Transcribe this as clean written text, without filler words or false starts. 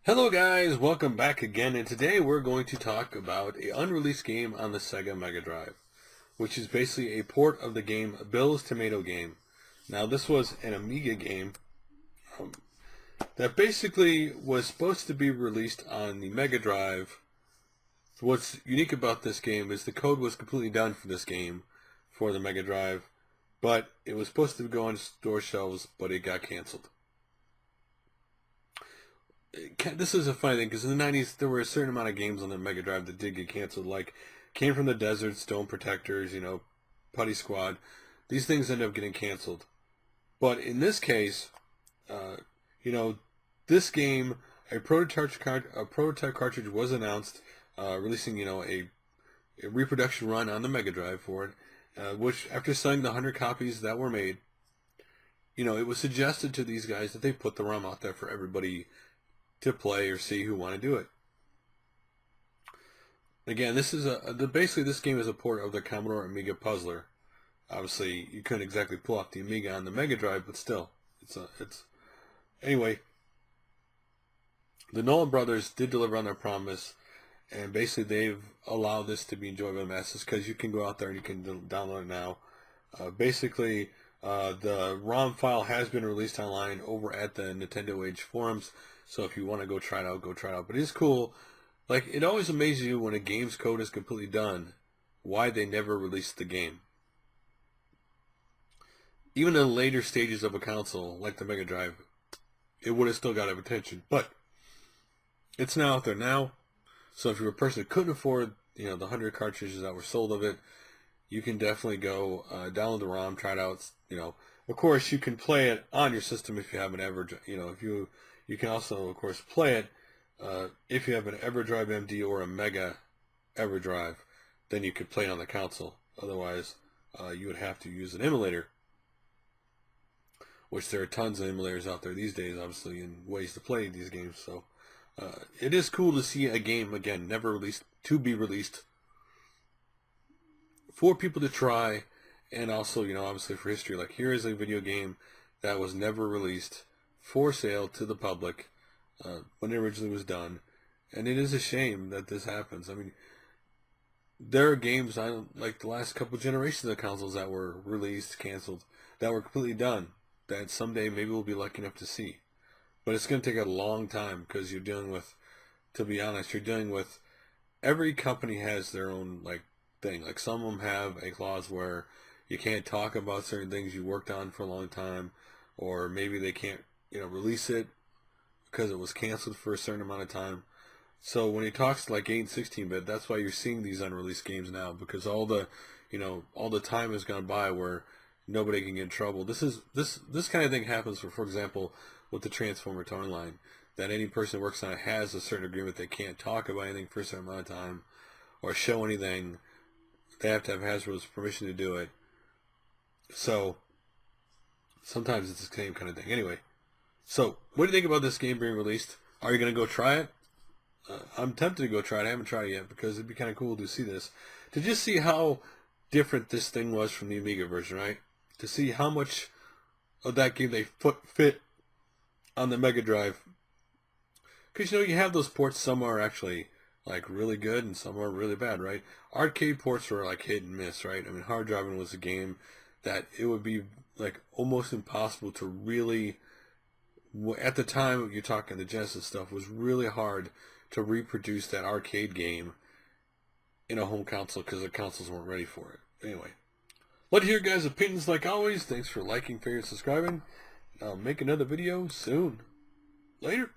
Hello guys, welcome back again, and today we're going to talk about an unreleased game on the Sega Mega Drive, which is basically a port of the game Bill's Tomato Game. Now this was an Amiga game that basically was supposed to be released on the Mega Drive. What's unique about this game is the code was completely done for this game for the Mega Drive, but it was supposed to go on store shelves, but it got canceled. This is a funny thing because in the 90s there were a certain amount of games on the Mega Drive that did get canceled, like Came from the Desert, Stone Protectors, Putty Squad. These things ended up getting canceled. But in this case, this game, a prototype cartridge was announced, releasing a reproduction run on the Mega Drive for it, which after selling the 100 copies that were made, it was suggested to these guys that they put the ROM out there for everybody to play or see who want to do it. Again, this is basically this game is a port of the Commodore Amiga Puzzler. Obviously, you couldn't exactly pull off the Amiga on the Mega Drive, but still, anyway. The Nolan brothers did deliver on their promise, and basically they've allowed this to be enjoyed by the masses because you can go out there and you can download it now. The ROM file has been released online over at the Nintendo Age forums. So if you want to go try it out, go try it out. But it's cool. Like, it always amazes you when a game's code is completely done, why they never released the game. Even in later stages of a console, like the Mega Drive, it would have still got our attention. But it's now out there now. So if you're a person that couldn't afford, the 100 cartridges that were sold of it, you can definitely go download the ROM, try it out. Of course, you can play it on your system if you have an You can also, of course, play it if you have an EverDrive MD or a Mega EverDrive. Then you could play it on the console. Otherwise, you would have to use an emulator, which there are tons of emulators out there these days, obviously, and ways to play these games. So it is cool to see a game, again, never released, to be released for people to try, and also, obviously for history. Like, here is a video game that was never released for sale to the public when it originally was done, and it is a shame that this happens. I mean, there are games like the last couple generations of consoles that were released, canceled, that were completely done, that someday maybe we'll be lucky enough to see. But it's going to take a long time because you're dealing with, to be honest, every company has their own thing. Like, some of them have a clause where you can't talk about certain things you worked on for a long time, or maybe they can't release it because it was canceled for a certain amount of time. So when he talks like 8 and 16-bit, that's why you're seeing these unreleased games now, because all the time has gone by where nobody can get in trouble. This kind of thing happens for example, with the Transformer towing line, that any person who works on it has a certain agreement they can't talk about anything for a certain amount of time or show anything. They have to have Hasbro's permission to do it. So sometimes it's the same kind of thing. Anyway. So, what do you think about this game being released? Are you going to go try it? I'm tempted to go try it. I haven't tried it yet because it'd be kind of cool to see this. To just see how different this thing was from the Amiga version, right? To see how much of that game they fit on the Mega Drive. Because, you have those ports, some are actually really good and some are really bad, right? Arcade ports are hit and miss, right? I mean, hard driving was a game that it would be almost impossible to really... At the time you're talking the Genesis stuff, was really hard to reproduce that arcade game in a home console because the consoles weren't ready for it. Anyway, let me hear your guys' opinions like always. Thanks for liking, favorite, subscribing. I'll make another video soon. Later.